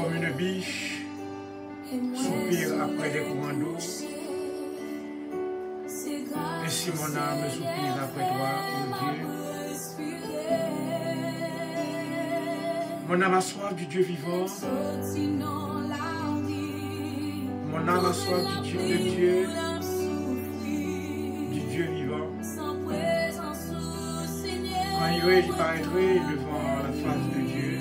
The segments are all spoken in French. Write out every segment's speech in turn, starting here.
Comme une biche soupire après des courants d'eau, ainsi mon âme soupire après toi, ô Dieu. Mon âme a soif du Dieu vivant. Mon âme a soif du Dieu vivant. Quand il paraîtrait devant la face de Dieu,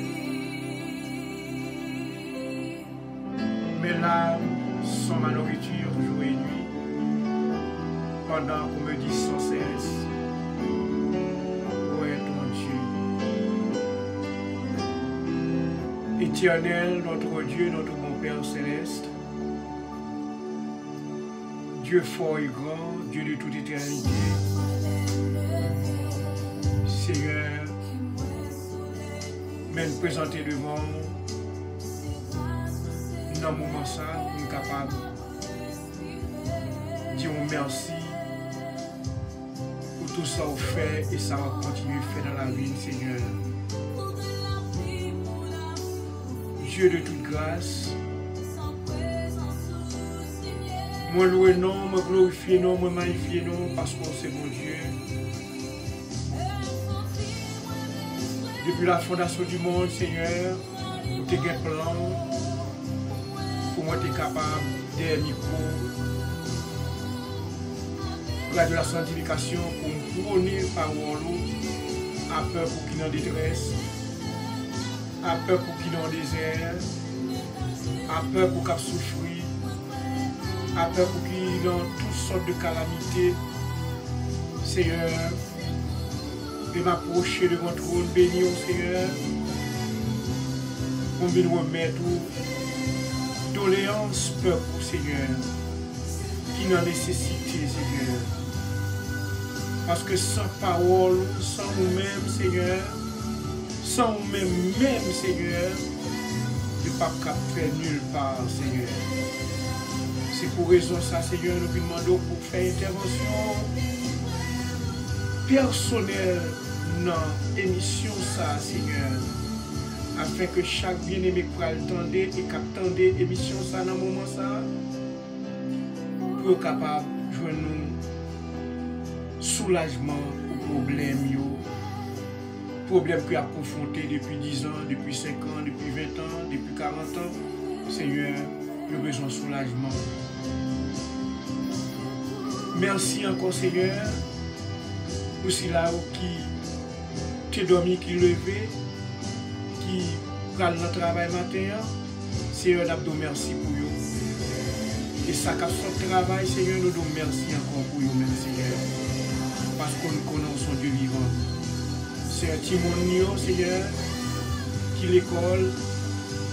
mes larmes sont ma nourriture jour et nuit, pendant qu'on me dit sans cesse, où est ton Dieu? Éternel, notre Dieu, notre bon Père céleste, Dieu fort et grand, Dieu de toute éternité, Seigneur, même présenté devant nous, dans le moment ça, nous sommes capables de dire merci pour tout ça qu'on fait et ça va continuer à faire dans la vie, Seigneur. Dieu de toute grâce, moi louer non, moi glorifier non, moi magnifier non, parce que c'est mon Dieu. Depuis la fondation du monde, Seigneur, tu as un plan pour moi être capable des micros, de la sanctification pour me prôner par l'eau, à peur pour qui en détresse, à peur pour qui en désert, à peur pour qui souffrir, à peur pour qui dans toutes sortes de calamités, Seigneur. Et m'approcher de mon trône, béni au Seigneur, pour me remettre doléance, peuple, Seigneur, qui n'a nécessité, Seigneur. Parce que sans parole, sans nous-mêmes, Seigneur, sans nous-mêmes, Seigneur, je ne peux pas faire nulle part, Seigneur. C'est pour raison ça, Seigneur, nous demandons pour faire intervention personnel dans l'émission ça, Seigneur, afin que chaque bien-aimé qui attendait et qui attendait l'émission ça dans le moment ça, pour être capable de jouer nous soulagement aux problèmes qu'il a confrontés depuis 10 ans, depuis 5 ans, depuis 20 ans, depuis 40 ans. Seigneur, nous avons besoin de soulagement. Merci encore, Seigneur. Aussi là qui t'es dormi, qui levé, qui prend le travail matin, Seigneur, nous avons merci pour vous. Et ça qui a son travail, Seigneur, nous avons merci encore pour vous, même Seigneur. Parce que nous connaissons son Dieu vivant. C'est un petit monde, Seigneur, qui l'école,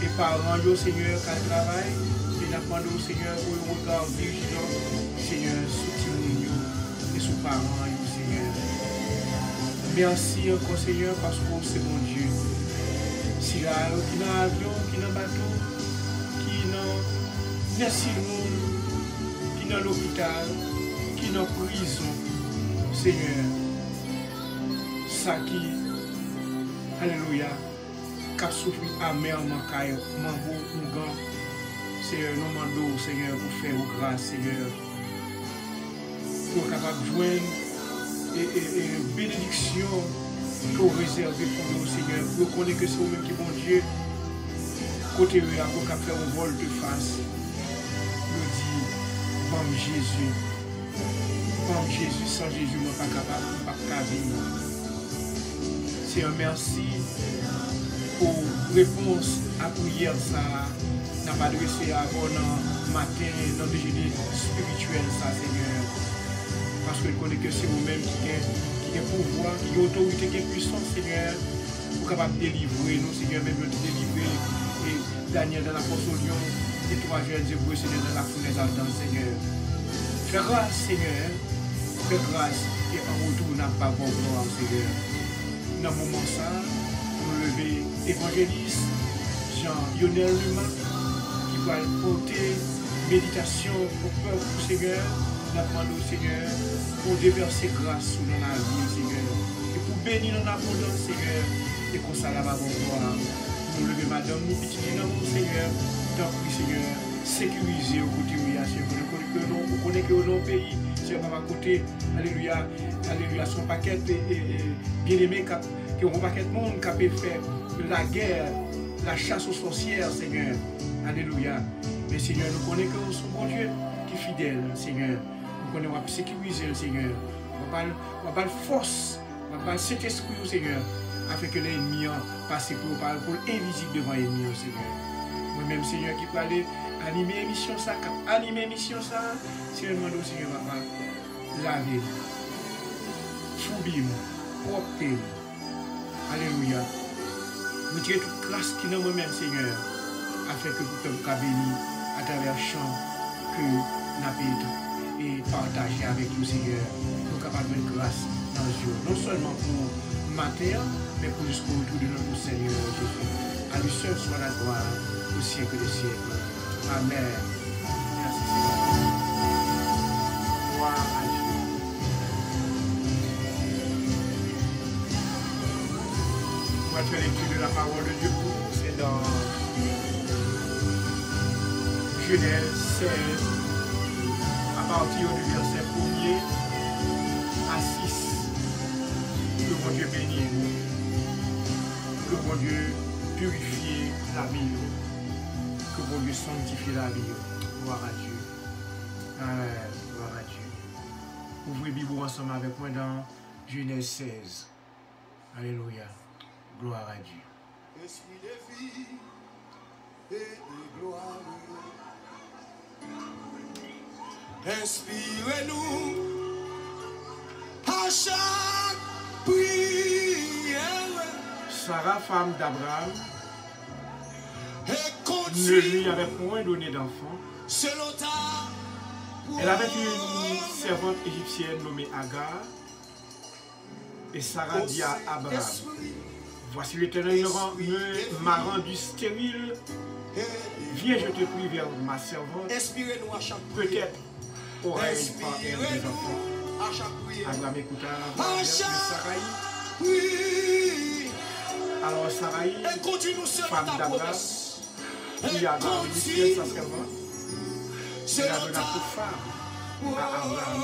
et parents, Seigneur, qui travaillent, et nous demandons, Seigneur, pour le regard vigilant, Seigneur, sous petit monde et sous parents, Seigneur. Merci encore Seigneur parce que c'est mon Dieu. Si là, qui dans l'avion, qui dans le bateau, qui dans merci le monde, qui dans l'hôpital, qui dans la prison, Seigneur. Ça qui, alléluia, qui a souffert amèrement, mambo, mougan, Seigneur, nous demandons Seigneur pour faire grâce, Seigneur, pour être capable de joindre et bénédiction pour réserver pour nous, Seigneur. Pour connaître que c'est vous-même qui est bon Dieu. Côté où il y a faire un vol de face. Nous dit, comme Jésus. Comme Jésus, sans Jésus, je ne suis pas capable, je ne pas vivre. C'est un merci pour réponse à prière ça. N'a pas adressé avant le matin, dans le déjeuner spirituel, ça, Seigneur. Parce que je connais que c'est vous-même qui a pouvoir, qui a autorité, qui a puissance, Seigneur, pour capable de délivrer nous, Seigneur, même de délivrer et Daniel dans la fosse au lion, et 3 jours de bruit, Seigneur, dans la fournaise ardente, Seigneur. Fais grâce, Seigneur, fais grâce, et en retour, n'a pas bon gloire, Seigneur. Dans le moment ça, nous lever évangéliste, Jean-Lionel Luma, qui va porter méditation pour peuple, Seigneur. Nous demandons, Seigneur, pour déverser grâce dans la vie, Seigneur. Et pour bénir dans l'abondance, Seigneur. Et qu'on s'en lave à bon gloire. nous lever madame, nous petit dans mon Seigneur, tant pis Seigneur, sécuriser au côté de Seigneur, vous connaissez que nos pays, Seigneur, va côté, alléluia, alléluia, son paquet bien aimé, qui ont un paquet de monde qui a fait la guerre, la chasse aux sorcières, Seigneur, alléluia. Mais Seigneur, nous connaissons que son bon Dieu qui est fidèle, Seigneur. Nous connaissons qu'on va sécuriser le Seigneur. On va force, on va cet esprit au Seigneur, afin que l'ennemi passe pour invisible devant l'ennemi, Seigneur. Moi-même, Seigneur, qui peut aller animer l'émission ça, Seigneur, demande au Seigneur, papa, laver, soubir, propre, alléluia. Vous tirez toute grâce qui est dans moi-même, Seigneur, afin que vous puissiez bénir à travers le chant que nous avons et partager avec nous, Seigneur, nous capables de grâce dans ce jour, non seulement pour matin, mais pour jusqu'au retour de notre Seigneur Jésus. À lui seul soit la gloire au siècle des siècles. Amen. Merci Seigneur. Gloire à Dieu. On va faire l'étude de la parole de Dieu pour nous. C'est dans Genèse 16. À partir du verset 1er à 6, que bon Dieu bénisse nous, que bon Dieu purifie la vie, que bon Dieu sanctifie la vie. Gloire à Dieu. Amen. Gloire à Dieu. Ouvrez Bible ensemble avec moi dans Genèse 16. Alléluia. Gloire à Dieu. Esprit de vie et de gloire. Inspirez-nous à chaque prière. Sarah, femme d'Abraham, Et ne lui avait point donné d'enfant. selon ta Elle avait une servante égyptienne nommée Agar. Et Sarah dit à Abraham, voici l'Éternel m'a rendu stérile. Viens, je te prie vers ma servante. Inspirez-nous à chaque Peut-être aurait-elle par elle des enfants. à chaque prière. Abraham écouta la voix de Sarai. Oui. Alors Sarai, Et continue selon femme ta d'Abraham, promesse. qui a béni sa servante, il a Selon donné ta pour femme à Abraham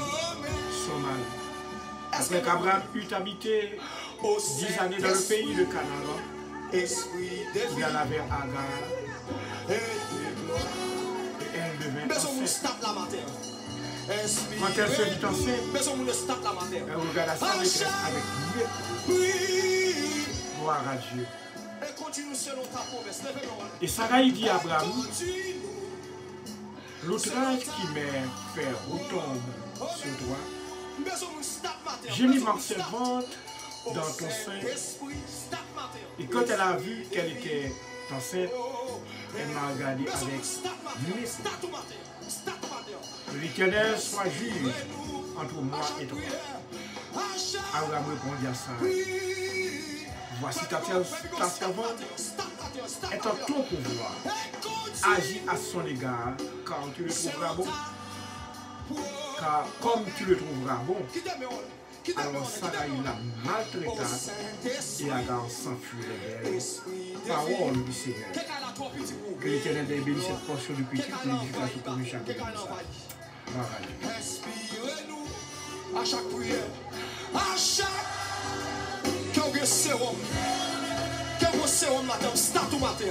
son mari. Après qu'Abraham eut habité 10 années dans le pays de Canaan, Esprit de il vie alla vers Agar et de gloire. et elle devint Besoin de enceinte. stop la matin. Quand elle se vit enceinte, besoin de stop la matin. elle regarda sa maîtresse avec mépris. Oui. Gloire à Dieu. Et continue selon ta promesse. Lève-le. Et Sarai dit à Abraham, Continue. l'outrage qui m'est fait retombe sur toi. Besoin de stop matin. J'ai mis ma servante dans ton sein. Esprit, stop matin. Et quand elle a vu qu'elle était enceinte, elle m'a regardé avec mépris. Stop tout matin. Stop matin. Que l'Éternel soit juge entre moi et toi. Abraham répondit à Sarai, voici ta servante est en ton pouvoir. Agis à son égard, car tu le trouveras bon. Car comme tu le trouveras bon, alors Sarai la maltraita et Agar s'enfuit d'elle. Parole du Seigneur. Que l'Éternel ait béni cette portion du petit pour l'édification pour nous chaque jour. Inspirez-nous à chaque prière, à chaque que sérum matin, start au matin.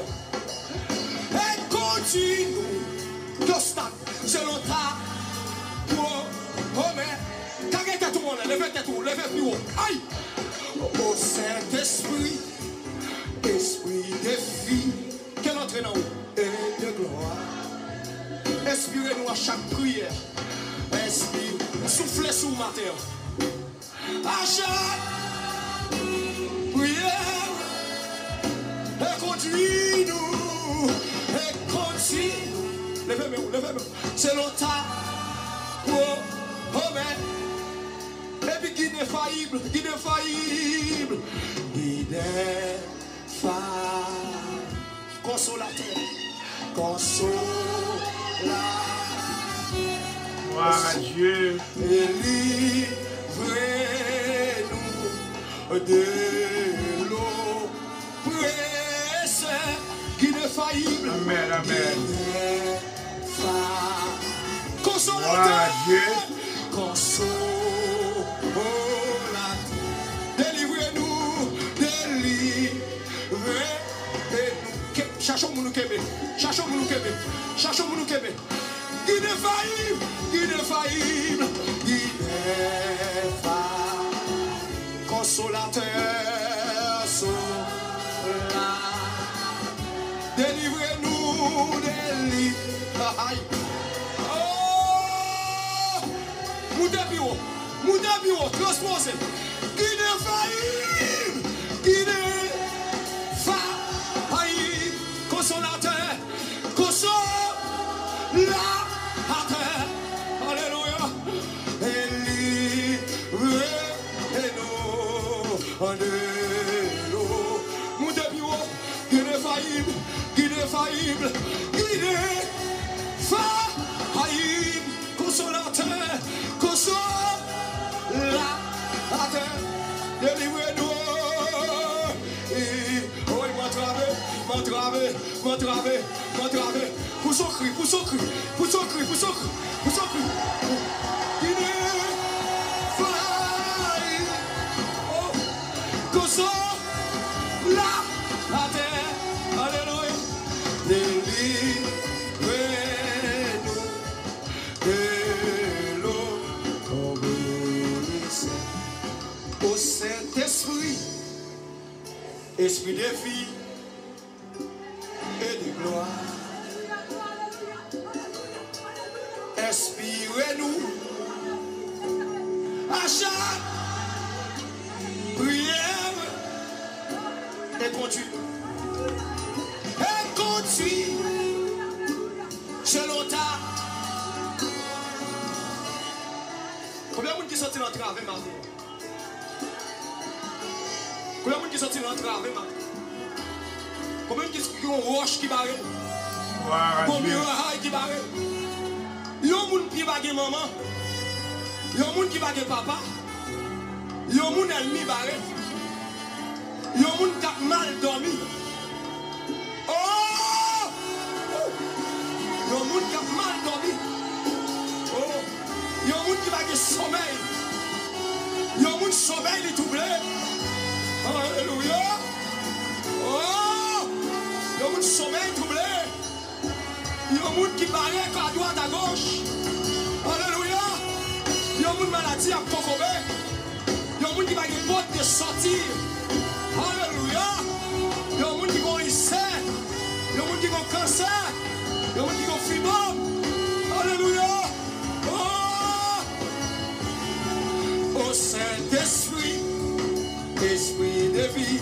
Et continue de start selon ta promesse. Carrez tout le monde, levez plus haut. Aïe! Au Saint-Esprit, esprit de vie, quel entraîneur et de gloire. Inspirez-nous à chaque prière. Inspire, soufflez sur le matin. À chaque prière. Et continue-nous. Et continue. Levez-moi. Selon ta promesse. Et puis guide infaillible. Guide consolateur. Gloire à Dieu. Délivrez-nous de l'oppression. Infaillible. Amen, amen. Consolateur. Dieu. Consolateur. Délivrez-nous. Délivrez-nous. Cherchons nous Québec. Cherchons nous Québec. Cherchons nous Québec. Guide infaillible. Guide infaillible. Guide infaillible. Consolateur. Délivrez-nous, délivrez. Oh! Moudé bureau, transposé. Guide infaillible. Guide infaillible. Consolateur. Consolateur. Alléluia. Délivrez-nous. Moudé bureau. Guide infaillible. Guide infaillible. Guide infaillible. Consolateur. Consolateur. Délivrez-nous. Oh, il m'a travé. Pour son cri. Guide infaillible. Oh, consolateur. Alléluia. Délivrez-nous de l'eau au Saint-Esprit, esprit de vie et de gloire. Inspirez-nous à chaque prière et conduit. Selon ta. Combien de monde qui sortent dans le travail matin? Combien de monde qui sortent dans le travail matin? Combien de monde qui ont roche qui barre? Combien de monde qui barre? Il y a un monde qui va gagner maman. Il y a un monde qui va gagner papa. Il y a un monde ennemi barré. Il y a un monde qui a mal dormi. Il y a un monde qui a mal dormi. Oh. Il y a un monde qui va avoir sommeil. Il y a un monde qui sommeil est troublé. Alléluia. Oh. Il y a un monde qui sommeil troublé. Il y a un monde qui paraît à droite, à gauche. Alléluia. Il y a un monde maladie à concomber. Il y a un monde qui va avoir une porte de sortir. Alléluia. Il y a un monde qui va avoir ulcère. Il y a un monde qui va avoir cancer. Il y a un monde qui va fibrome. Alléluia. Oh Saint-Esprit, Esprit de vie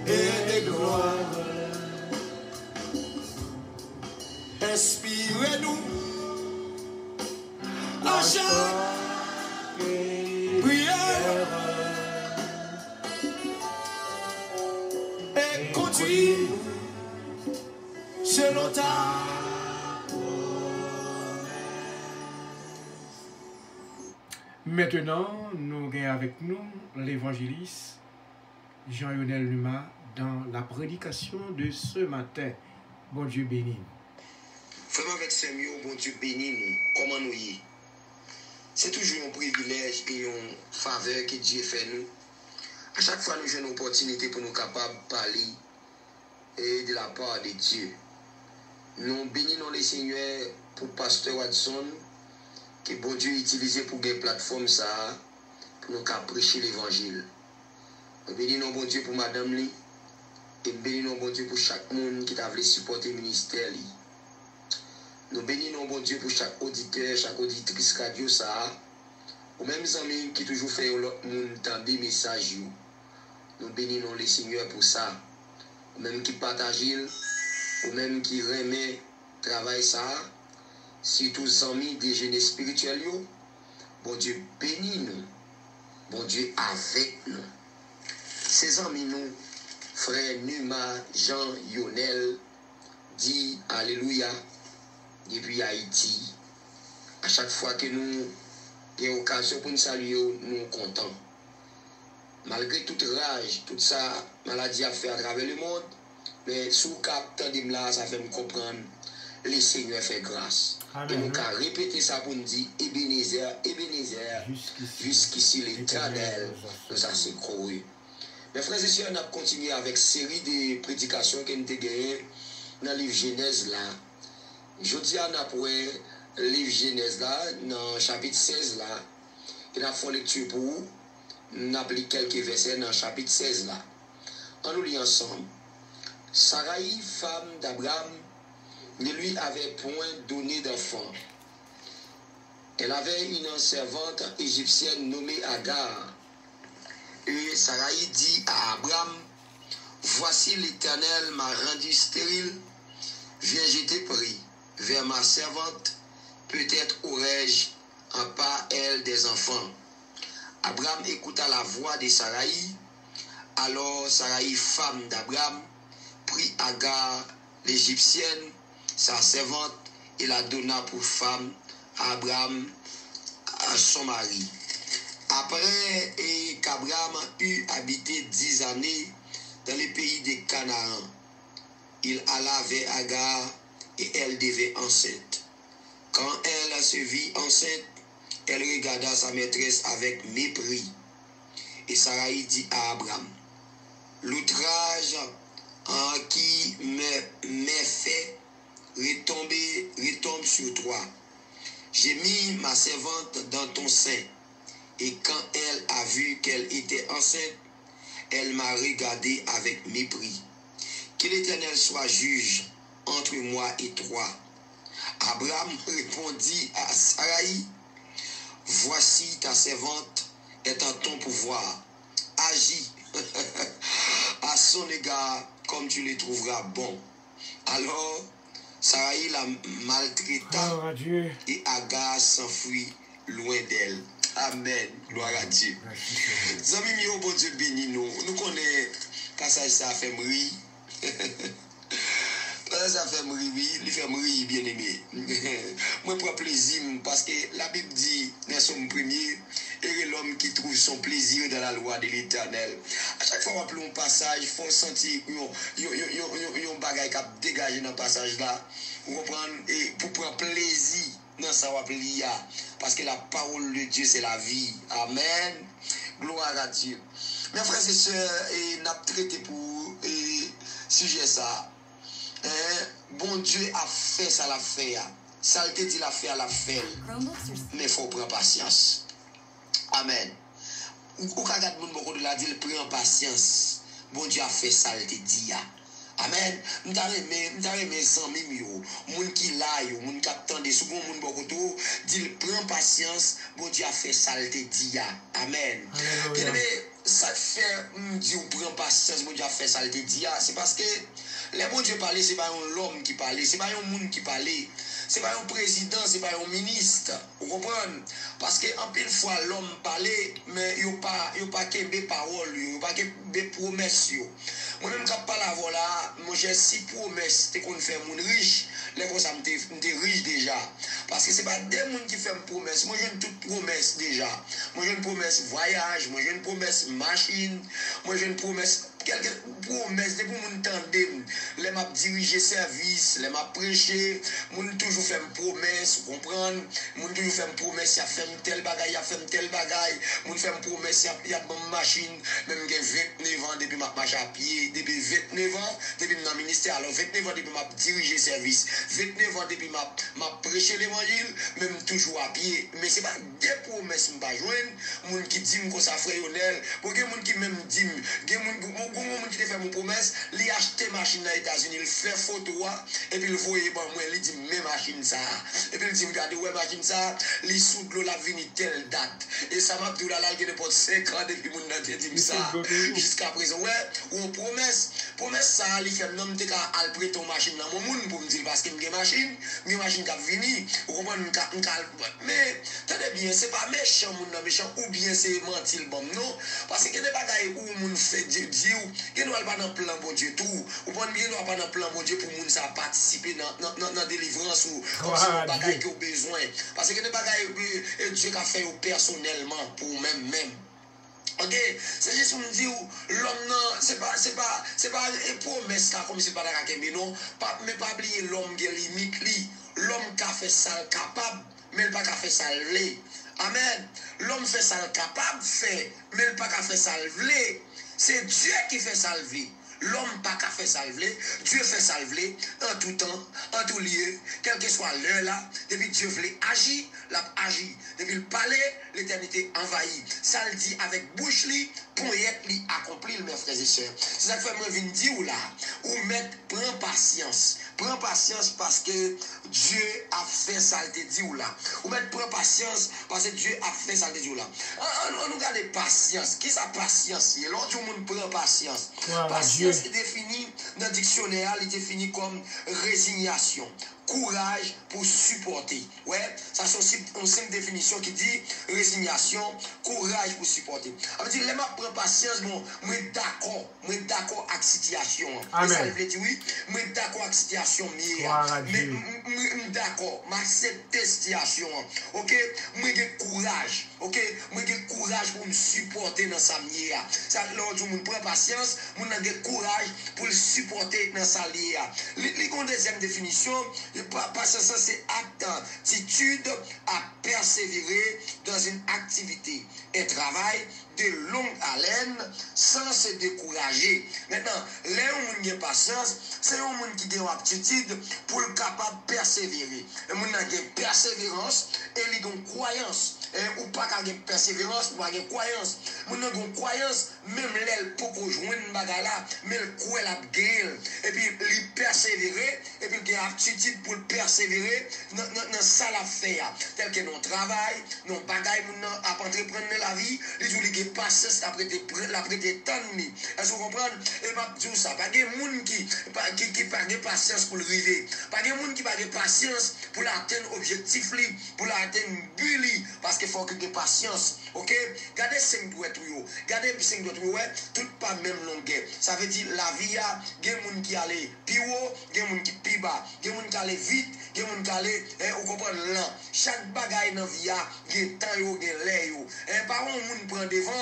et de gloire. Inspirez-nous à chaque prière et conduis-nous selon ta. Maintenant, nous avons avec nous l'évangéliste Jean-Yonel Luma dans la prédication de ce matin. Bon Dieu béni. Frère avec Samuel, bon Dieu béni nous. Comment nous y? C'est toujours un privilège et une faveur que Dieu fait nous. À chaque fois, nous avons une opportunité pour nous capables de parler de la part de Dieu. Nous bénissons les Seigneurs pour Pasteur Watson, que bon Dieu utilisé pour une plateforme ça, pour nous prêcher l'évangile. Nous bénissons bon Dieu pour Madame Li, et nous bénissons bon Dieu pour chaque monde qui a voulu supporter le ministère. Nous bénissons bon Dieu pour chaque auditeur, chaque auditrice radio ça, ou même amis qui toujours fait l'autre monde entendre des messages. Nous bénissons les Seigneurs pour ça, ou même qui partagent, ou même qui remet travail ça. Surtout les amis déjeuner spirituel, bon Dieu bénit nous, bon Dieu avec nous. Ces amis nous, frère Numa, Jean, Yonel, dit Alléluia depuis Haïti. À chaque fois que nous avons occasion pour nous saluer, nous sommes contents. Malgré toute rage, toute ça maladie a fait à travers le monde, Mais sous cap là, ça fait me comprendre, le Seigneur fait grâce. Amen. Et nous avons répété ça pour nous dire, Ebenezer, Ebenezer, jusqu'ici l'Éternel nous a secourus. Mes frères et sœurs, on a continué avec une série de prédications que nous avons gagnées dans le livre Genèse là. Je dis à nous pour le livre Genèse là, dans le chapitre 16 là, et nous avons fait lecture pour vous, nous avons lu quelques versets dans le chapitre 16 là. On nous lit ensemble. Sarai, femme d'Abraham, ne lui avait point donné d'enfant. Elle avait une servante égyptienne nommée Agar. Et Sarai dit à Abraham, voici l'Éternel m'a rendu stérile, viens, je te prie, vers ma servante, peut-être aurais-je en part elle des enfants. Abraham écouta la voix de Sarai. Alors Sarai, femme d'Abraham, prit Agar, l'Égyptienne, sa servante, et la donna pour femme à Abraham, à son mari. Après qu'Abraham eut habité 10 années dans le pays de Canaan, il alla vers Agar et elle devait enceinte. Quand elle se vit enceinte, elle regarda sa maîtresse avec mépris. Et Sarai dit à Abraham, l'outrage qui m'est fait retombe sur toi. J'ai mis ma servante dans ton sein, et quand elle a vu qu'elle était enceinte, elle m'a regardé avec mépris. Que l'Éternel soit juge entre moi et toi. Abraham répondit à Sarai, voici ta servante est en ton pouvoir. Agis à son égard comme tu le trouveras bon. Alors Sarai la maltraita et Agar s'enfuit loin d'elle. Amen. Gloire à Dieu. Zami bon Dieu béni nous. Nous connaissons passage ça fait mourir. Ça fait mourir, il fait mourir bien aimé. Moi je prends plaisir parce que la Bible dit dans son premier, et l'homme qui trouve son plaisir dans la loi de l'Éternel. À chaque fois qu'on appelle un passage, il faut sentir un bagage qui a dégagé dans le passage là. Et pour prendre plaisir dans ça, on appelle l'IA. Parce que la parole de Dieu, c'est la vie. Amen. Gloire à Dieu. Mes frères et sœurs, nous avons traité pour sujet ça. Bon Dieu a fait ça, l'a fait. Ça a été dit, l'a fait, l'a fait. Mais il faut prendre patience. Amen. Ou quand beaucoup de la dit, il prend patience. Bon Dieu a fait ça, il te dit. Amen. M'tare mes amis yo, moun qui là yo, moun qui attendent, second moun beaucoup tout, dit prend patience, bon Dieu a fait ça, il te dit. Amen. Mais ça fait dit ou prend patience, bon Dieu a fait ça, il te dit. C'est parce que les bon Dieu parler, c'est pas un homme qui parle, c'est pas un monde qui parle, c'est pas un président, c'est pas un ministre. Vous comprenez? Parce que en pile fois l'homme parle, mais il pas qu'une parole, il pas qu'une promesse. Moi-même, quand je parle voilà, moi j'ai 6 promesses qu'on fait mon riche, les fois ça me riche déjà. Parce que ce n'est pas des gens qui font une promesse. Moi j'ai une toute promesse déjà. Moi j'ai une promesse voyage, moi j'ai une promesse machine, moi j'ai une promesse. Quelques promesses, depuis que m'entendez, les m'a dirigé service, les m'a prêché, moun toujours fait une promesse, vous comprenez? Moun toujours fait une promesse, il a fait tel bagaille, il a fait tel bagaille, moun fait une promesse, il y a une machine, même j'ai 29 ans depuis ma marche à pied, depuis 29 ans, depuis mon ministère, alors 29 ans depuis ma dirigé service, 29 ans depuis ma prêché l'évangile, même toujours à pied, mais c'est pas des promesses que je ne joindre, moun qui dit que ça frère Yonel, pour que moun qui même dit, moun qui te fait mon promesse, il achète machine dans les États-Unis, il fait photo et puis il voit moi, il dit mais machine ça. Et puis il dit regardez ouais machine ça, il soude l'eau la vini telle date. Et ça m'a tout là il y a pas 5 ans depuis mon nan dit ça. Jusqu'à présent ouais, ou promesse ça il fait non te ka al prêter machine dans mon monde pour me dire parce que une machine qui vini, vous comprenez mais tenez bien, c'est pas méchant mon méchant ou bien c'est mentir bon non parce que des bagailles où moun fait Dieu il ne va pas dans le plan bon Dieu tout. Ou pas dans le plan bon Dieu pour moun ça participer dans la délivrance ou comme si des bagailles qui ont besoin. Parce que des bagailles Dieu a fait personnellement pour même. Ok, c'est juste pour me dire l'homme non, c'est pas une promesse là comme si pas la mais non, mais pas oublier l'homme qui est limite l'homme qui a fait ça capable, mais il pas qu'à faire ça vle. Amen. L'homme fait ça capable fait, mais il pas qu'à faire ça vle. C'est Dieu qui fait ça vle. L'homme pas qu'à faire salver, Dieu fait salver en tout temps, en tout lieu, quelle que soit l'heure là, depuis Dieu voulait agir, l'a agi. Depuis le palais, l'éternité envahie. Ça le dit avec bouche li, pour être li accompli, mes frères et sœurs. C'est ça que moi viens dire ou là, ou mettre, prends patience. Prends patience parce que Dieu a fait ça le dit ou là. Ou mettre prends patience parce que Dieu a fait ça le dit ou là. On nous regarde patience. Qui ça patience? L'autre monde prend patience. Wow, patience est définie dans le dictionnaire, il est défini comme résignation. Courage pour supporter. Ouais, ça c'est une simple définition qui dit résignation, courage pour supporter. Ça veut dire, les gens prennent patience, bon, moi d'accord avec la situation. Amen. Ça veut dire, oui, moi d'accord avec la situation, mais d'accord, m'accepte la situation. Ok, moi j'ai courage. Ok, moi j'ai courage pour me supporter dans sa manière. Ça, l'autre jour, prend patience, moi j'ai courage pour le supporter dans sa manière. La deuxième définition, parce que ça, c'est attitude à persévérer dans une activité et travail de longue haleine sans se décourager. Maintenant, les gens qui ont patience, c'est un monde qui a une aptitude pour être capable de persévérer. Les gens qui ont persévérance et ils ont une croyance. Ou pas qu'à une persévérance, ou pas une croyance. Les gens qui ont une croyance, même l'aile pour joindre une bagarre là, mais le coup la gueule. Et puis, ils persévérer, et puis ils ont une aptitude pour persévérer dans ça la faire. Tel que nos travail, nos bagailles, à entreprendre la vie, les gens qui patience après des temps. Est-ce que vous comprenez? Et m'a dit ça. Pas de monde qui pas de patience pour le river. Pas de monde qui pas de patience pour atteindre objectif li, pour atteindre but. Parce qu'il faut que de patience. Ok? Gardez 5 doigts tout. Gardez 5 doigts tout. Tout pas même longueur. Ça veut dire la vie a des gens qui allait plus haut, des gens qui plus bas, des gens qui allait vite, des gens qui allait, vous comprenez lent. Chaque bagaille dans la vie a des temps yo, des l'air yo. Par un monde prend devant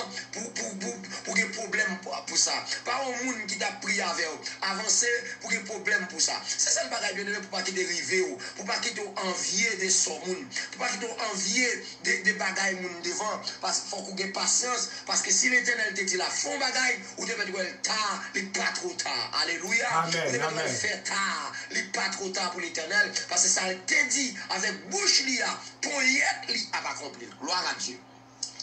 pour des problèmes pour ça. Par un monde qui t'a pris avec avancer pour des problèmes pour ça. C'est ça le bagaille bien aimé pour pas qu'il dérive pour pas qu'il envier des son monde, pour pas qu'il envier des bagailles moun devant parce qu'il faut qu'on ait patience parce que si l'Éternel te dit la fond bagaille ou te mettre tard, il pas trop tard. Alléluia. Ou te mettre faire tard, il pas trop tard pour l'Éternel parce que ça te dit avec bouche là pour y être li à accomplir. Gloire à Dieu.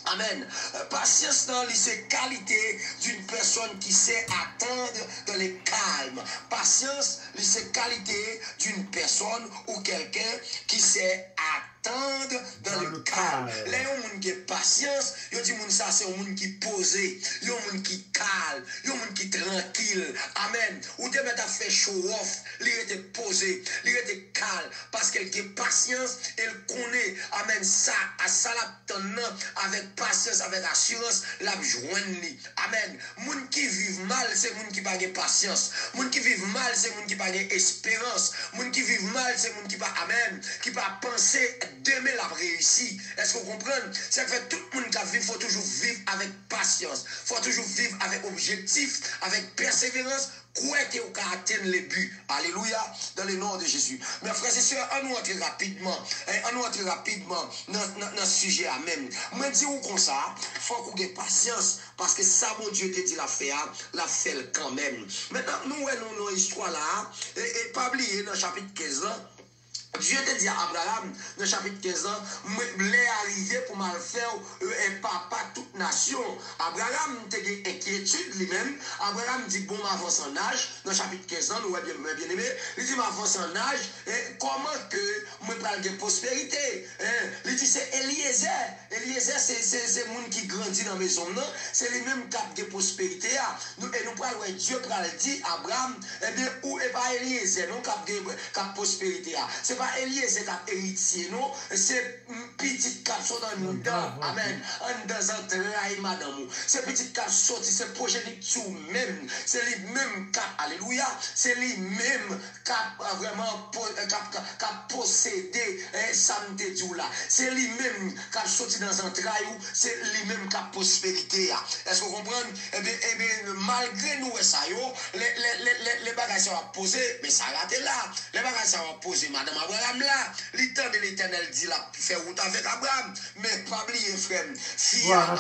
Amen. Patience dans les qualités d'une personne qui sait attendre dans le calme. Patience, c'est qualité d'une personne ou quelqu'un qui sait attendre dans le calme. Les gens qui ont patience, ils disent ça c'est un monde qui posé, un monde qui calme, un monde qui tranquille. Amen. Ou de mettre à faire show off, il était posé, il était calme parce qu'elle a patience, elle connaît. Amen. Ça à ça la avec patience, avec assurance, la joindre. Amen. Moun qui vivent mal, c'est moun qui pas de patience. Moun qui vivent mal, c'est moun qui pas d'espérance. Moun qui vivent mal, c'est moun qui pas amen, qui pas penser demain la réussi. Est-ce que vous comprenez? C'est que tout le monde qui vit, il faut toujours vivre avec patience. Il faut toujours vivre avec objectif, avec persévérance. Quoi que vous atteindre les buts. Alléluia. Dans le nom de Jésus. Mes frères et sœurs, on nous entre rapidement. On nous entre rapidement dans ce sujet à même. Moi, je dis comme ça, il faut qu'on ait patience. Parce que ça, mon Dieu te dit la fait quand même. Maintenant, nous, nos histoires là, et pas oublier dans le chapitre 15 là. Dieu te dit à Abraham, dans le chapitre 15 ans, l'est arrivé pour mal faire et papa toute nation. Abraham te dit inquiétude lui-même. Abraham dit bon, m'avance en âge. Dans le chapitre 15 ans, nous bien aimé. Il dit m'avance en âge. Et comment que moi parle de prospérité? Il dit c'est Eliezer. Eliezer, c'est le monde qui grandit dans la maison. C'est les mêmes cap de prospérité. Et nous parlons, Dieu parle dit Abraham, eh bien, où est pas Eliezer? Non, cap de prospérité. C'est pas Eliezer qui a héritier, non. C'est petit cap sorti dans dedans. Amen. En dans entrailles, madame. C'est petit cap sorti, c'est progéniture même. C'est lui-même cap, alléluia. C'est lui-même cap vraiment cap possédé, santé Dieu là. C'est lui-même cap sorti dans entrailles, c'est lui-même cap prospérité. Est-ce que vous comprenez? Eh bien, malgré nous, ça, les bagages sont posés, mais ça rate là. Les bagages sont posés, madame Abraham là. L'étang de l'Éternel dit là, faire route avec Abraham. Mais pas oublier, frère, fia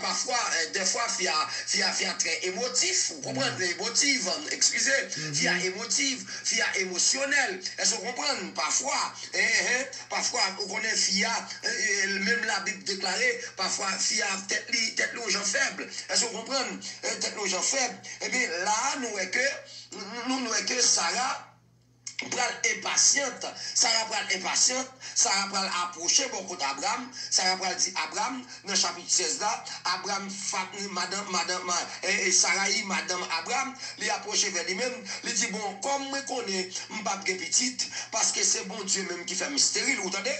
parfois, des fois, fia très émotif. Vous comprenez? Émotive, excusez. Fia émotive, fia émotionnel. Est-ce que vous comprenez? Parfois, parfois, on connaît fia, même la Bible déclarée, parfois, fia tête aux gens faibles. Est-ce que vous comprenez? Tête aux gens faibles. Eh bien, là, nous est que Sarah pral impatiente, Sarah pral impatiente, Sarah pral approcher beaucoup d'Abraham, Sarah pral dit Abraham, dans le chapitre 16 là, Abraham, madame, Sarah, madame Abraham, lui approche vers lui-même, lui dit bon, comme moi connais, m'pas petite, parce que c'est bon Dieu même qui fait me stérile, vous entendez?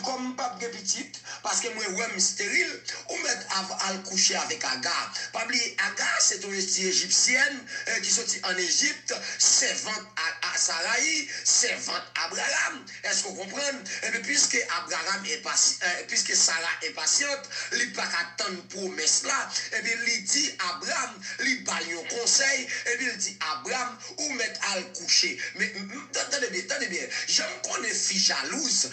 Comme m'pas petite, parce que moi, ouais, stérile, ou mettre à le coucher avec Agar. Pas oublier, Agar, c'est une égyptienne qui sortit en Égypte, servante à Sarai, servante Abraham. Est-ce que vous comprenez? Et puis, puisque Abraham est patient, puisque Sarah est patiente, il n'a pas attendre promesse là. Et bien, il dit Abraham, il baille un conseil, et puis il dit Abraham, ou mettre à le coucher. Mais, attendez bien, j'aime qu'on est fille jalouse,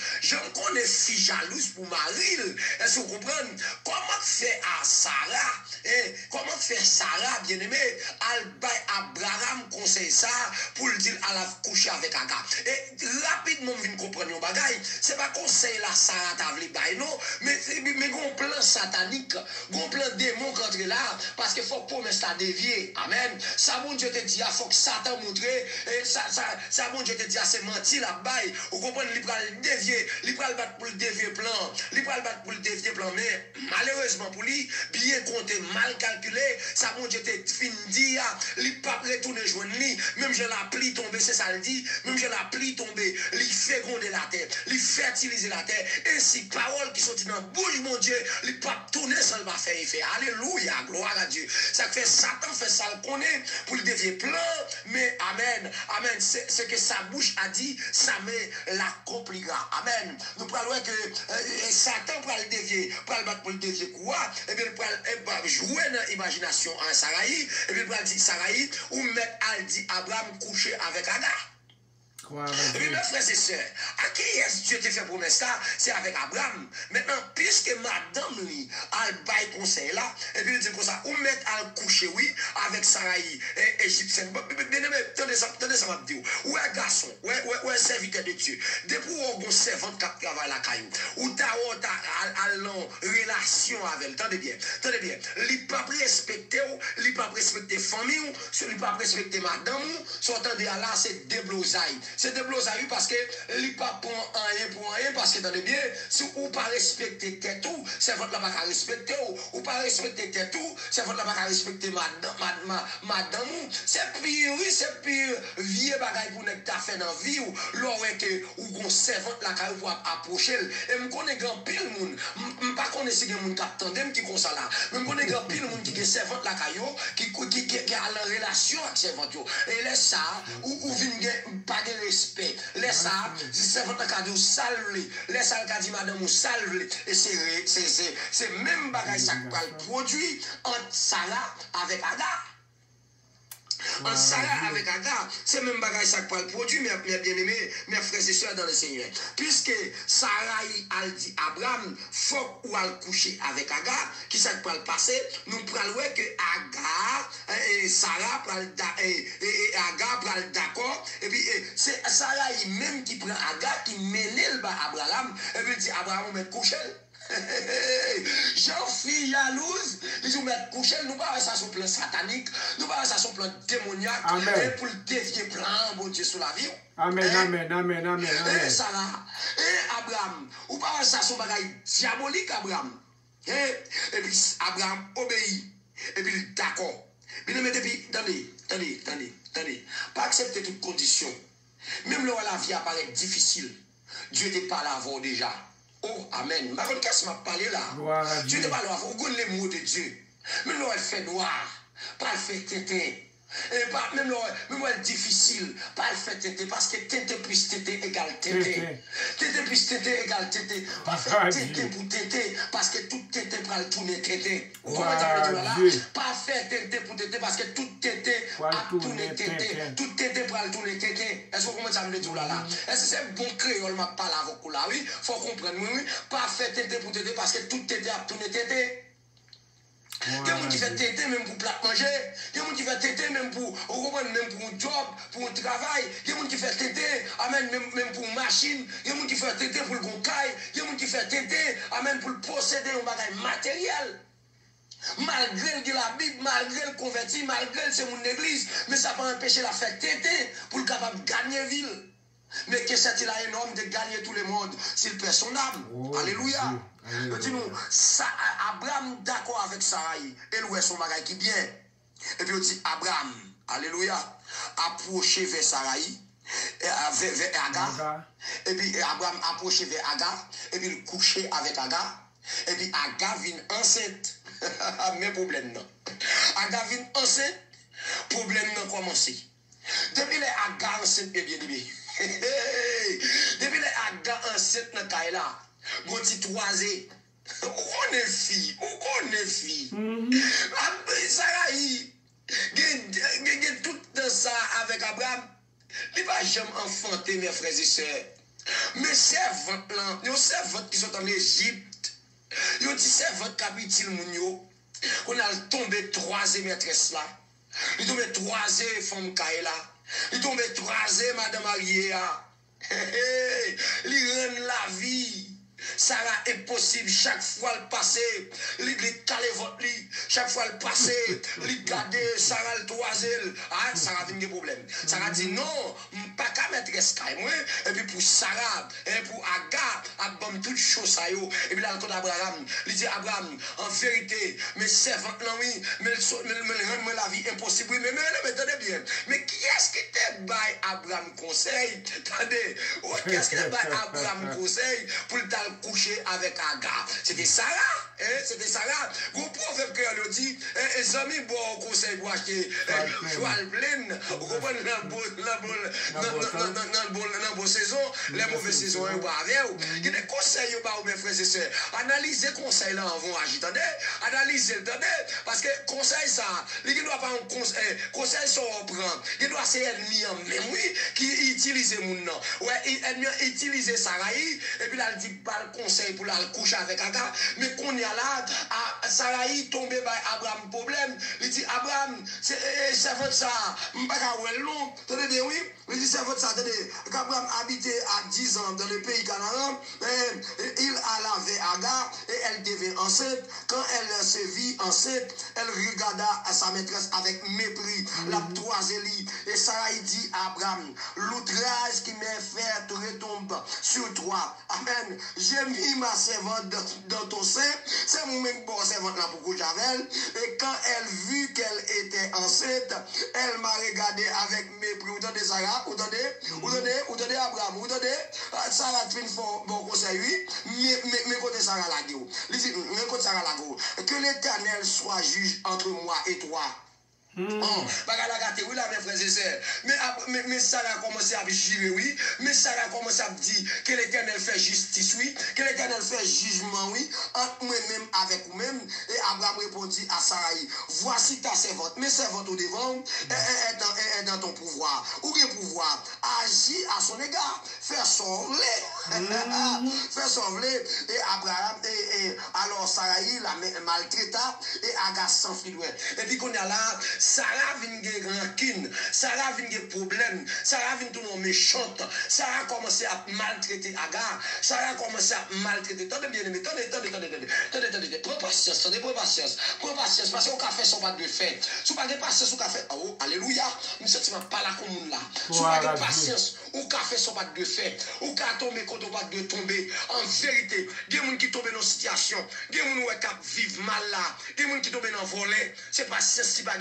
pour Marie. Est-ce que vous comprenez? Comment fait à Sarah, comment fait Sarah, bien-aimé, al baille Abraham conseil ça, pour le dire à la coucher avec Agar. Et rapidement, vous comprenez un bagage. C'est pas conseil là, Sarah t'a voulu bailler, non, mais un plan satanique, un plan démon qui entre là, parce qu'il faut que promesse ta dévier. Amen. Ça, bon Dieu te dit, il faut que Satan montre, ça, bon Dieu te dit, c'est menti la baille. Vous comprenez, il va le dévier, il va le battre pour le dévier plan, mais malheureusement pour lui, bien compté, mal calculé, ça, bon Dieu te fin dit, il ne pas retourner joindre lui, même je la plie tomber, c'est ça le dit, même je la plie tomber, il fait gronder la terre, il fertiliser la terre, et si parole qui sont dans la bouche, mon Dieu, il pas tourner, ça va faire effet. Alléluia, gloire à Dieu. Ça fait Satan fait ça le connaît pour le dévier plein, mais amen, c'est ce que sa bouche a dit, ça met l'accomplira. Amen. Nous parlons que Satan pour le dévier, pour le battre pour le dévier quoi? Et bien, il va jouer dans l'imagination en Sarai, et bien, il va dire Sarai, ou mettre al dit Abraham coucher avec Agar. Et puis, mes frères et sœurs, à qui est-ce que Dieu te fait promesse ça? C'est avec Abraham. Maintenant, puisque madame lui a le bail conseil là, et puis il dit comme ça, ou mettre à le coucher, oui, avec Sarai, égyptienne. Bien aimé, attendez ça, m'a dit, ou un garçon, ou un serviteur de Dieu. Depuis où on servante qui travaille la caillou, ou t'as relation avec elle, attendez bien, il n'a pas respecté, il n'a pas respecté famille, il n'a pas respecté madame, so attendez là, c'est déblosaille. C'est de blosaille parce que il pas pour rien parce que dans le bien si ou pas respecter tête tout c'est votre là pas respecter ou pas respecter tête tout c'est votre là pas respecter madame c'est pire vieux bagaille pour nèg ta fait dans vie ou l'aurait que ou gon servante la pour approcher et me connais grand pile monde pas connais si gen monde qui attendem qui comme ça là me connais grand pile monde qui servante la caillou qui a la relation avec servante et laisse ça ou vinn pas respect. Laisse ça, si c'est votre cas de salve, laisse ça le cas de madame salve, et c'est même bagage ça qui produit entre Sarah avec Agar. En Sarah avec Agar, c'est même bagage ça qui produit, mes bien-aimés, mes frères et sœurs dans le Seigneur. Puisque Sarah a dit Abraham, faut ou al coucher avec Agar, qui ça qui le passer, nous prenons que Agar et Sarah et Agar prennent d'accord, et puis c'est Sarah même qui prend Agar, qui mène le bas Abraham, et puis dit Abraham, on met coucher. Jean-fille jalouse, ils nous mettent coucher, nous pas ça sur plan satanique, nous pas ça sur plan démoniaque, et pour le dévier plan, bon Dieu, sur la vie. Amen. Et Sarah, et Abraham, ou pas ça sur bagaille diabolique, Abraham. Et puis Abraham obéit, et puis d'accord. Mais depuis, attendez, pas accepter toute condition. Même là où la vie apparaît difficile, Dieu te parle avant déjà. Oh, amen. Par contre, qu'est-ce que m'a parlé là? Dieu te parle avant. Vous les mots de Dieu. Même là où elle fait noir, pas le fait tété. Et pas, même là où elle est difficile, pas le fait tété. Parce que tété plus tété égale tété. Tété plus tété égale tété. Pas fait tété pour tété. Parce que tout tété pour le tourner tété. Vous comprenez ce que je dis là? Pas fait tété pour tété. Parce que tout tété a tourné tété. Tout tété pour le tourner tété. Est-ce que vous comprenez ce que je dis là? Est-ce que c'est bon créole m'a parlé avec vous là? Oui, il faut comprendre. Oui, pas fait tété pour tété. Parce que tout tété a tourné tété. Il y a des gens qui font tété même pour plat manger. Il y a des gens qui font tété même pour un job, pour un travail. Il y a des gens qui font tété même pour une machine. Il y a des gens qui font tété pour le goncaille. Il y a des gens qui font tété pour posséder un bagage matériel. Malgré la Bible, malgré le converti, malgré c'est mon église, mais ça peut empêcher la faire tété pour le capable de gagner ville. Mais que c'est-il a un homme de gagner tout le monde s'il perd son âme? Oh, alléluia. Dis-nous, Abraham d'accord avec Sarah, elle ouest son bagage qui bien. Et puis on dit Abraham, alléluia, approché vers Sarah, vers Agar. Et puis Abraham approché vers Agar, et puis il couché avec Agar. Et puis Agar vient enceinte. Mais problème non. Agar vient enceinte, problème non commencé. Depuis les Agar enceinte, bien aimé. Depuis les Agar enceinte dans Kaila, bon petit toisé. Où on est fille? Où on est fille? Sarah, il y a tout dans ça avec Abraham. Il va jamais enfanter mes frères et sœurs. Mais servantes là, les servantes qui sont en Égypte, ils dit servantes capitale mounio, on a tombé troisième maîtresse là. Il tombé troisième femme Kaila. Il tombé troisième madame Ariéa. Il rend la vie. Sarah est possible chaque fois le passé, il calé votre lit, chaque fois le passé, il garde Sarah le troisième. Ah, Sarah vient des problèmes. Sarah dit non, pas qu'à mettre Sky moi, et puis pour Sarah, et pour Agar, à bon toutes choses ça yo. Et puis là, le Abraham, il dit Abraham, en vérité, mes servants là oui, mais rendre la vie impossible. Mais attendez bien, mais qui est-ce qui te baille Abraham conseil? Attendez, qui est-ce qui te baille Abraham conseil pour le couché avec Agar? C'était Sarah, hein? C'était Sarah. Vous pouvez que le dit, les amis, bon conseil pour acheter cheval plein, vous comprenez dans la bonne saison, les mauvaises saisons, vous avez. Il y a des conseils, mes frères et sœurs. Analysez conseil là avant d'agir. Analysez le temps, parce que conseil ça, il ne doit pas un conseil ça on prend. Il doit ser ennemi en même, oui, qui utilise mon nom. Ouais, ennemi utilise Sarah, et puis là, il dit pas le conseil pour la coucher avec Agar, mais qu'on y a là, Sarah tombé par Abraham problème, il dit Abraham, c'est votre ça, m'baka ou long, tenez bien oui, il dit c'est votre ça, tenez, qu'Abraham habitait à 10 ans dans le pays Canaan, il a lavé Agar et elle devint enceinte. Quand elle se vit enceinte, elle regarda à sa maîtresse avec mépris, la troisième lit, et Sarah dit à Abraham, l'outrage qui m'est fait retombe sur toi. Amen. J'ai mis ma servante dans ton sein, c'est moi-même bon servante là pour coucher avec elle, et quand elle vit qu'elle était enceinte, elle m'a regardé avec mépris. Vous entendez Sarah? Vous entendez Abraham? Vous entendez? Sarah fait un bon conseil, oui, mais côté Sarah la gueule. Mais côté Sarah la gueule. Que l'Éternel soit juge entre moi et toi. Oui, là, mes frères et sœurs. Mais Sarah a commencé à jurer, oui. Mais Sarah a commencé à dire que l'Éternel fait justice, oui. Que l'Éternel fait jugement, oui. Entre moi-même avec vous-même. Et Abraham répondit à Sarah, voici ta servante. Mes servantes au devant est dans ton pouvoir. Ou bien pouvoir agir à son égard. Faire sauver. Faire sauver. Et Abraham, et alors Sarah la maltraita. Et Agar s'enfuit loin. Et puis qu'on est là. Sarah vient de rancune, Sarah vient de problème, Sarah vient de méchante, Sarah a commencé à maltraiter Agar, Sarah a commencé à maltraiter. Attendez bien, mais attendez, prends patience, parce qu'au café, son pas de fait. Si vous n'avez pas patience au café, oh, alléluia, je ne sais pas là comme là. Si vous n'avez pas patience, au café, son pas de fait, au cas tomber quand on va de tomber, en vérité, il y a des gens qui tombent dans une situation, il y a des gens qui vivent mal là, il y a des gens qui tombent dans un volet, c'est pas si pas.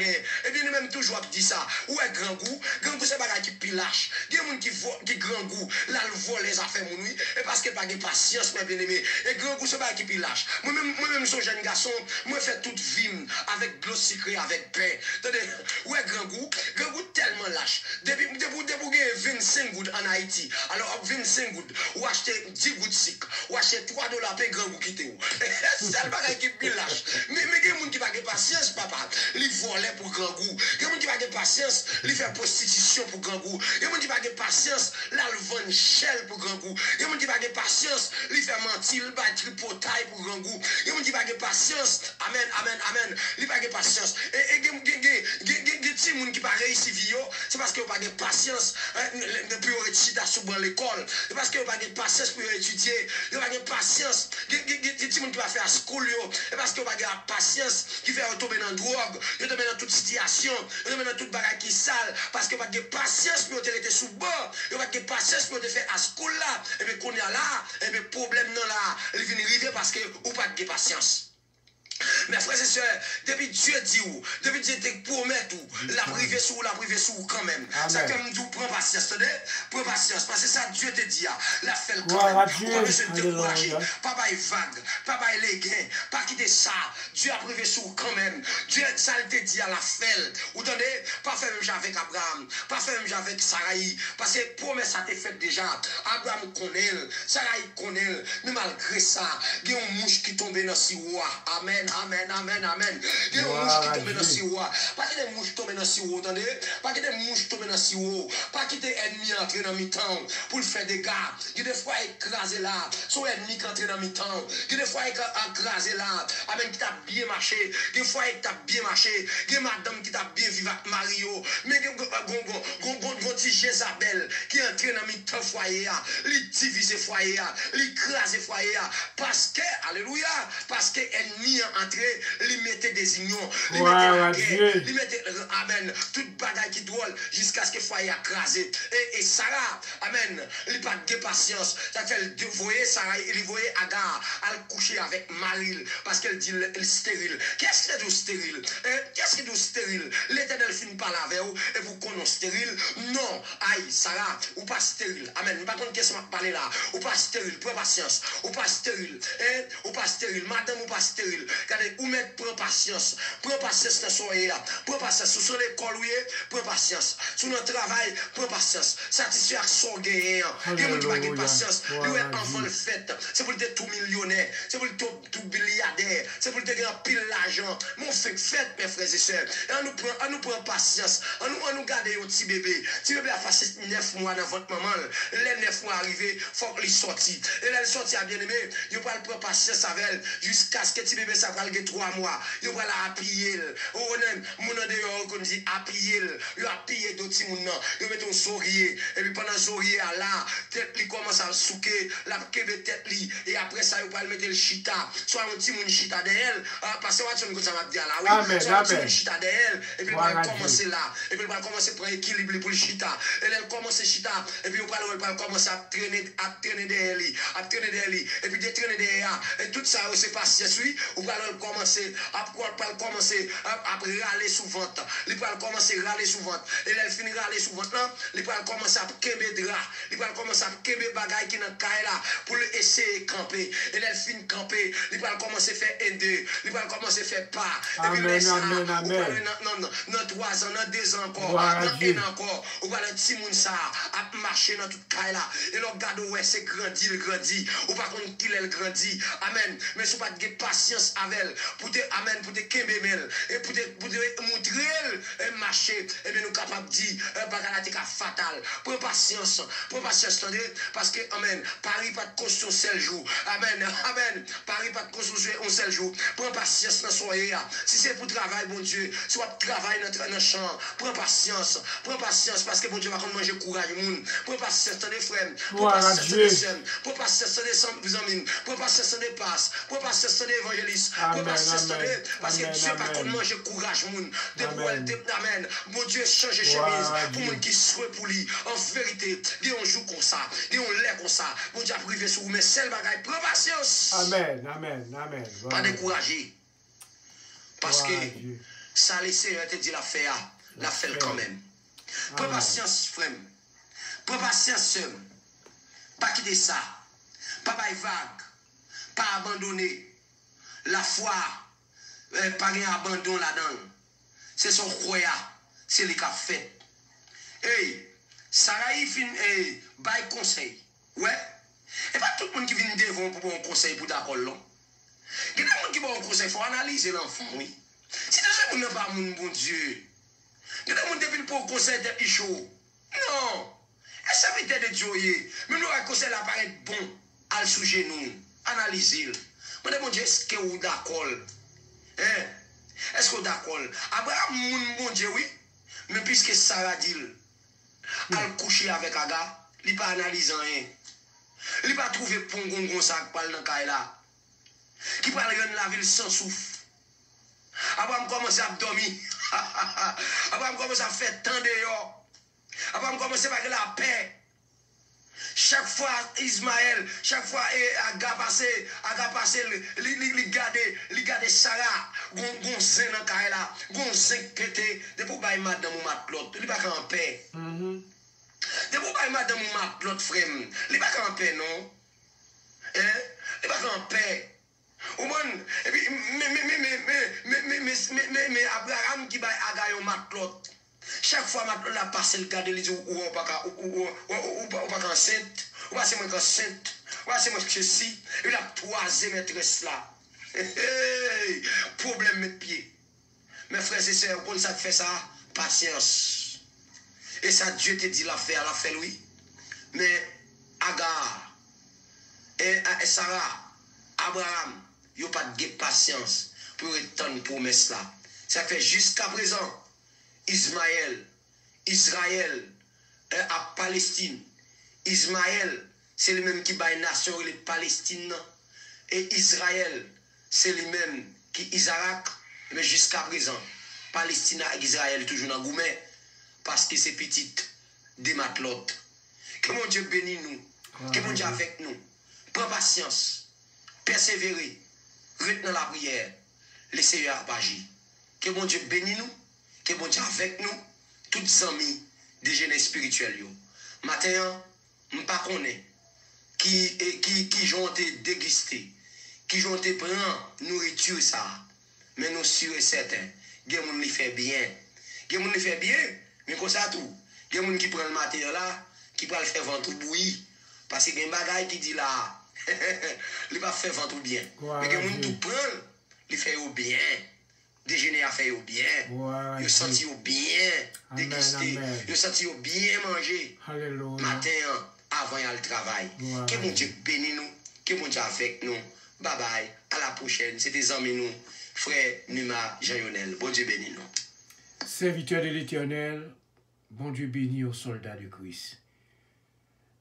Et bien, nous même toujours dit ça. Où est grand goût c'est bagage qui pilache. Il y gens qui grand goût, là, le vol les affaires, mon oui, et parce que pas de patience, mes bien-aimés. Et grand goût, c'est pas qui lâche. Moi-même, son jeune garçon, moi, fait toute vie avec de l'eau sucrée, avec pain. Attendez, ouais, grand goût tellement lâche. Depuis 25 gouttes en Haïti, alors 25 gouttes, ou acheter 10 gouttes sucre, ou acheter $3 pour grand goût qui te ou. C'est le bagage qui lâche. Mais il y a des gens qui n'ont pas de patience, papa. Ils volent pour grand goût. Il y a des gens qui n'ont pas de patience, ils font prostitution pour grand goût. Il y a des gens qui n'ont pas de patience, là, ils vendent shell pour grand goût. Il y a des gens qui n'ont pas de patience, ils font mentir, ils battent tripotaille pour grand goût. Il y a des gens qui n'ont pas de patience. Amen, amen, amen. Ils n'ont pas de patience. Et il y a des gens qui n'ont pas réussi vie, c'est parce qu'ils n'ont pas de patience pour étudier sur l'école. C'est parce qu'ils n'ont pas de patience pour étudier. Ils n'ont pas de patience. Il y a des gens qui vont faire school, c'est parce qu'ils n'ont pas de patience qui fait tomber dans la drogue, ils tomber dans toute situation, ils tomber dans toute bagarre qui sale, parce qu'ils n'ont pas de patience pour être sous bord, ils n'ont pas de patience pour te faire à school là, et bien qu'on est là, et bien problème non là, ils viennent arriver parce qu'ils n'ont pas de patience. Mes frères et sœurs, depuis Dieu dit où, depuis Dieu te promet tout, la privé sous quand même. C'est comme nous prends patience, prends patience, parce que ça Dieu te dit, la fait quand même. On va se décourager, pas bail vague, pas bail les gains, pas quitter ça. Dieu a privé sous quand même. Dieu, ça te dit à la fait. Vous entendez, pas faire même avec Abraham, pas faire même avec Sarai, parce que promesse ça t'est fait déjà. Abraham connaît, Sarai connaît, mais malgré ça, il y a une mouche qui tombe dans le sirop. Amen. Amen, amen, amen. Il y a des mouches qui tombent dans le sirop. Pas que des mouches tombent dans le sirop, entendez? Pas que des mouches tombent dans le sirop. Pas que des ennemis entrent dans le mi-temps pour le faire des gars. Il y a des fois écrasé là. Son ennemi qui entre dans le mi-temps. Il y a des fois écrasé là. Amen, qui t'a bien marché. Il y a des fois qui t'a bien marché. Il y a madame qui t'a bien vécu avec Mario. Mais il y a un petit Jézabel qui entre dans le mi-temps foyer. Il divise foyer. Il écrase foyer. Parce que, alléluia, parce que ennemi entrer, il mettait des unions, il mettait amen, toute bagaille qui drôle jusqu'à ce que le foyer écrasé. Et Sarah, amen, il n'a pas de patience. Ça fait, vous voyez Sarah, il voyait Agar, elle coucher avec Maril, parce qu'elle dit elle stérile. Qu'est-ce que c'est stérile? Qu'est-ce que c'est stérile? L'Éternel finit par la avec vous, et vous connaissez stérile? Non, aïe, Sarah, ou pas stérile. Amen, pas contre qu'est-ce que je parle là, ou pas stérile, prends patience, ou pas stérile, ou pas stérile, madame, ou pas stérile. Regardez, ou mettre, prends patience dans soirée là, prends patience, sur l'école, oui, prends patience, sur notre travail, prends patience, satisfaction gagnant, il y a qui n'a pas patience, lui est enfant le fait, c'est pour être tout millionnaire, c'est pour être tout milliardaire, c'est pour être un pile l'argent, mon fait, mes frères et sœurs, et on nous prend patience, on nous garde un petit bébé a passé 9 mois dans votre maman, les 9 mois arrivés, il faut qu'il sorte, et là, il sortit à bien aimé, il va prendre patience avec elle, jusqu'à ce que petit bébé ça va aller 3 mois, il va la appuyer. On aime, mon nom de comme dit appuyer, il appuyer d'autres petits moun nan, il met un sourire et puis pendant sourire là, tête li commence à souquer, la kebe tête li et après ça il va mettre le chita, soit un petit moun chita d'elle, parce que on comme ça va dire là oui, soit un petit moun chita d'elle et puis il va commencer là, et puis il va commencer à prendre équilibre pour le chita. Et elle commence à chita et puis il va commencer à traîner derrière lui, et puis de traîner derrière et tout ça c'est pas si oui, ou va commencer à râler sous ventre. Il va commencer à râler sous ventre. Et elle finit râler sous ventre là, il va commencer à kembe drap, il va commencer à kembe bagaille qui dans caille là pour essayer de camper. Et elle finit camper, il va commencer à faire N2, il va commencer à faire pas. Et puis amen. Dans 3 ans, dans 2 ans encore, dans 1 an encore, on va le petit monde ça à marcher dans toute caille là. Et le regarde ouais, c'est grandi, il grandit. Ou par contre qu'il elle grandit. Amen. Mais si pas de patience avec elle, pour te amen, pour te kembemel, et pour te montrer elle marcher, et bien nous capables de dire bagarre fatal. Prends patience, attendez, parce que amen, Paris pas de construction un seul jour. Amen, amen. Paris pas de construction un seul jour. Prends patience dans soirée. Si c'est pour travail, bon Dieu, si tu travailles dans le champ, prends patience, parce que bon Dieu va manger courage moun. Prends patience, attendez frère, prends patience, prends patience, attendez amis, prends patience, attendez passe, prends patience, attendez évangéliste, prends patience, attendez, parce que Dieu va contre manger courage moun. Amen. Bon Dieu change chemise pour moun qui soit pour lui. En vérité, il y a un jour comme ça, il y a un lait comme ça. Bon Dieu a privé sur vous, mais seul bagaille, prends patience. Amen. Pas décourager. Parce que ça, le Seigneur te dit la faire quand même. Prends patience, frère. Prends patience, pas quitter ça, pas bailler vague, pas abandonner. La foi, pas un abandon là-dedans. C'est son croya, c'est le qu'a fait. Hey, Sarah il fin bail conseil. Ouais. Et pas tout le monde qui vient devant pour un conseil pour d'accord là. Il y a des gens qui vont un conseil, il faut analyser l'enfant, oui. Si tu ne sais pas mon bon Dieu, il y a des gens qui pour un conseil d'être chaud. Non. Et ça veut dire de Dieu. Mais nous, un conseil apparaît bon, à le sujet nous, analyser. Mais mon Dieu, est-ce que vous d'accord? Hein? Est-ce que vous d'accord? Abraham, mon Dieu, oui. Mais puisque Sarah dit, elle coucher avec Aga, il n'a pas analysé rien. Il n'a pas trouvé pongon comme ça qui parle dans le là. Qui parle de la ville sans souffle. Abraham commence à dormir. Abraham commence à faire tant dehors. Abraham commence à faire la paix. Chaque fois Ismaël, chaque fois Aga passé, il garde Sarah, gon zin dans kay la, gon zin pété, de pour bailler madame ou matlot, il pas en paix. De pour bailler madame ou matlot frère, il pas en paix non. Hein? Il pas en paix. Ou bon, et puis mais Abraham qui baille Aga yo matlot. Chaque fois matlot la passe le garde les ou pas enceinte, ou pas c'est moi enceinte, ou pas c'est moi ceci, il a troisième maîtresse là. Problème mes pieds. Mes frères et sœurs, pour ça fait ça, patience. Et ça Dieu te dit la faire oui. Mais Agar et Sarah, Abraham, ils n'ont pas de patience pour retourner promesse là. Ça fait jusqu'à présent. Israël à Palestine. Ismaël, c'est le même qui bat une nation, les Palestine. Et Israël, c'est le même qui Isaac. Mais jusqu'à présent, Palestine et Israël toujours dans Goumet. Parce que c'est petit des matlotes. Que mon Dieu bénisse nous. Que mon Dieu avec nous. Prends patience. Persévérer. Retenez la prière. Laissez-le agir. Que mon Dieu bénisse nous. Que bon Dieu avec nous, toutes amis des jeunes spirituels. Matin, je ne sais pas qui ont été dégustés, qui ont été prendre nourriture ça. Mais nous sûrs et certains, il y a des gens qui font bien. Il y a des gens qui font bien, mais comme ça tout. Il y a des gens qui prennent le matériel là, qui prennent le faire ventre bouillir. Parce qu'il y a des bagailles qui disent là, il va faire ventre bien. Mais il y a des gens qui prennent, ils font bien. Déjeuner à faire bien, ils senti bien, déguster, ils senti bien manger. Matin, avant le travail. Que mon Dieu bénisse nous, que mon Dieu avec nous. Bye bye, à la prochaine. C'est des amis nous, frère Numa Jean-Yonel. Bon Dieu bénisse nous. Serviteur de l'Éternel, bon Dieu bénit aux soldats de Christ.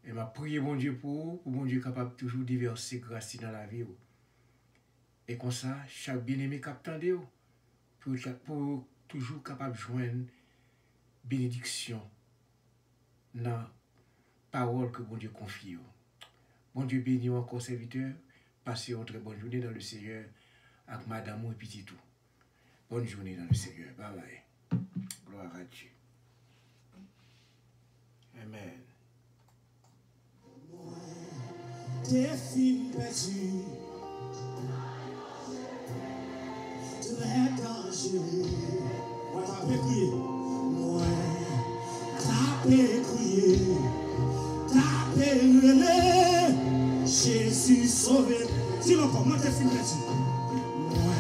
Et m'a prié bon Dieu pour bon Dieu capable toujours diverser grâce dans la vie. Et comme ça, chaque bien-aimé capte de pour toujours capable de joindre bénédiction dans la parole que bon Dieu confie. Bon Dieu bénit encore serviteur. Passez une très bonne journée dans le Seigneur avec madame et petit tout. Bonne journée dans le Seigneur. Bye bye. Gloire à Dieu. Amen. Très dangereux. Moi, t'as crié. Moi, t'as crié. T'as relé. Jésus sauvé. Dis encore, moi, t'es film perdu. Moi,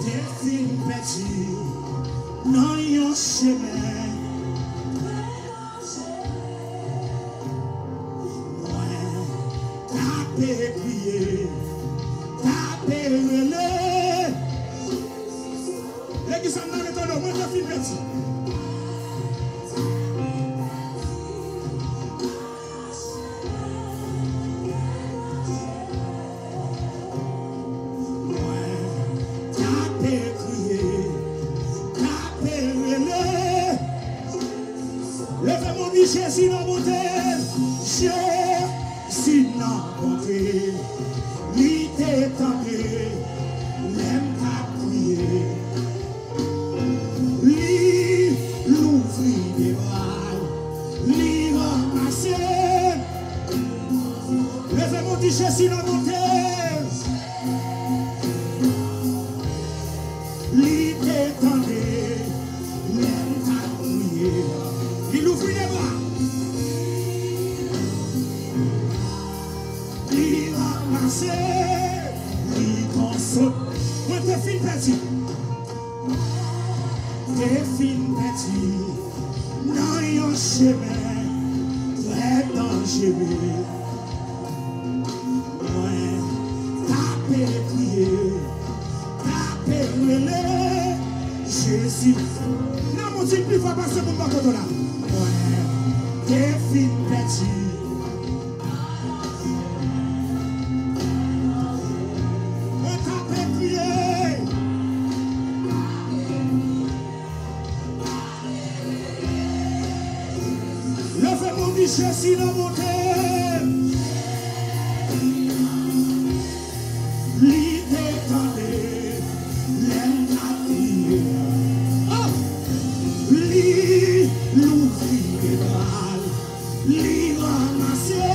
t'es film perdu. Non, yon chemin. Moi, t'as crié. T'as relé. L'église en a retourné, moi je suis perdu. Tapez, criez, tapez, relais. Levez mon vie, Jésus dans mon terre. Jésus dans mon terre. Lui t'est tenté, l'aime ta prier. L'ouvrir des bras, l'y ramassé. Levez mon dit Jésus dans mon terre. Lui t'étendait, l'aime à prier. Il ouvre les bras. Il ramassé, il console. Moi t'es fin petit. T'es fin petit. Dans yon chemin, très dangereux. Ouais, tapez, priez. Jésus. Non, mon Dieu, plus va passer pour ma côte là. Ouais, t'es fin petit. On t'a prié. Levez mon dit Jésus dans mon terre. L'idée t'endait. L'ouvrir les bras, l'y ramasser,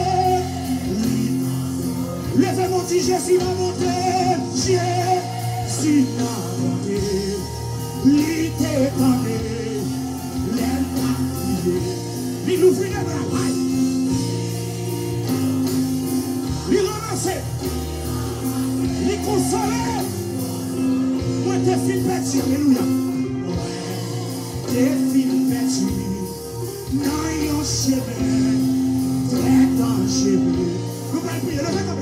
levez mon petit Jésus dans mon terre, Jésus dans mon terre, l'y t'étendait, l'aime à prier, l'y ouvrir les bras, l'y ramasser, l'y consoler, moi t'es fin petit, alléluia. T'es fin petit, dans yon chemin, très dangereux. Vous pouvez prier, levez-moi.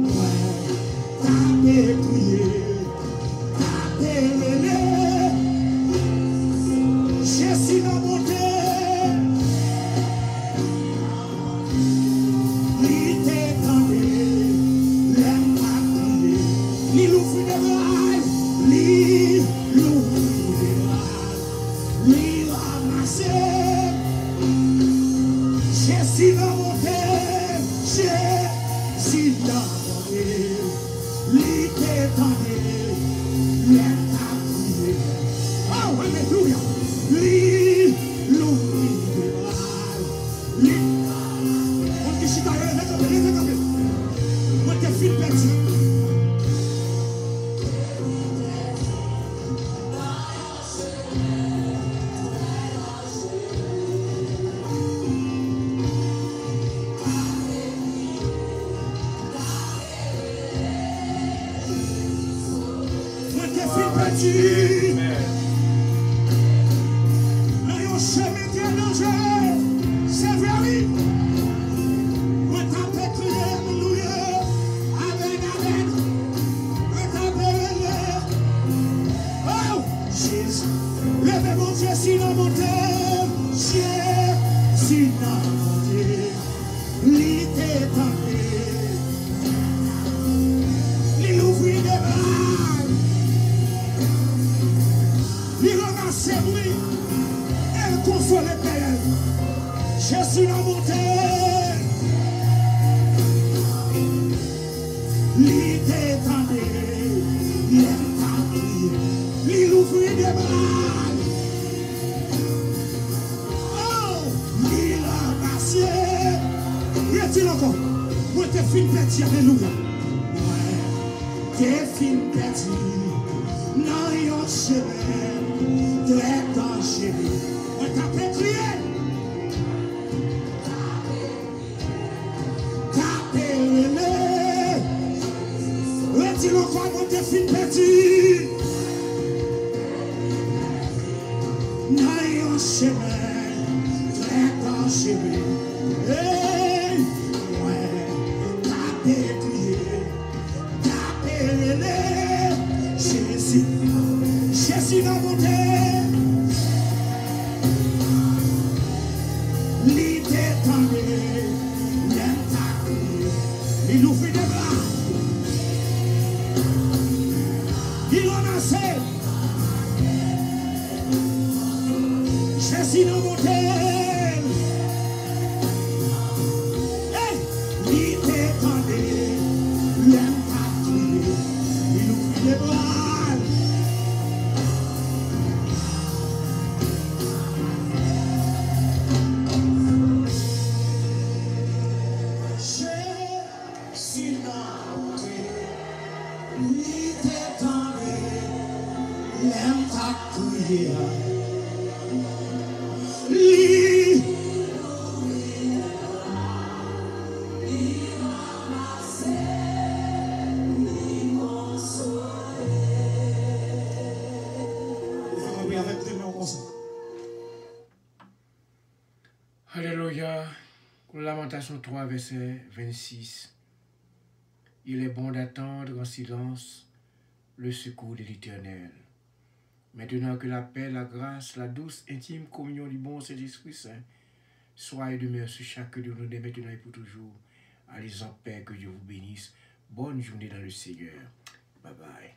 Ouais, tapez, prier, tapez, relais. Jésus dans mon terre, lui t'étendait, l'aime à prier. Lui l'ouvre des bras, lui l'ouvre des bras. Lui ramasser, Jésus dans mon terre, Jésus dans mon terre, lui t'étendait, l'aime à prier. Oh, alléluia, lui l'ouvrir des bras, lui, on dit chita, levez-moi, moi t'es fil petit. Là, yon chemin très dangereux, c'est vrai. On t'a pétrié, alléluia. Amen, amen. On t'a pétrié. Oh, Jésus. Levez mon Jésus dans mon terre. Jésus dans mon terre. Lui t'étendait. Lui ouvrit des bras. Lui ramassait, oui, elle consolait elle. Jésus dans mon terre, lui t'étendait, il aime ta prier, lui l'ouvrit des bras. Oh, lui ramassait, lui est-il encore, moi t'es fin petit, alléluia. Ouais, t'es fin petit, non yon chemin. Très dangereux. On t'a pétrié. Tapez le nez. Est-il encore mon défi petit? Dans yon chemin, très dangereux. Hey, ouais, tapez prier. Tapez le nez. Jésus dans mon terre. Il ouvre des bras. Il ramassait. Jésus dans mon terre. Hey, il t'étendait. Il aime pas crier. Il ouvre des bras. Alléluia. Lamentation 3, verset 26. Il est bon d'attendre en silence le secours de l'Éternel. Maintenant que la paix, la grâce, la douce, intime communion du bon Saint-Esprit Saint soit et demeure sur chacun de nous dès maintenant et pour toujours. Allez en paix, que Dieu vous bénisse. Bonne journée dans le Seigneur. Bye bye.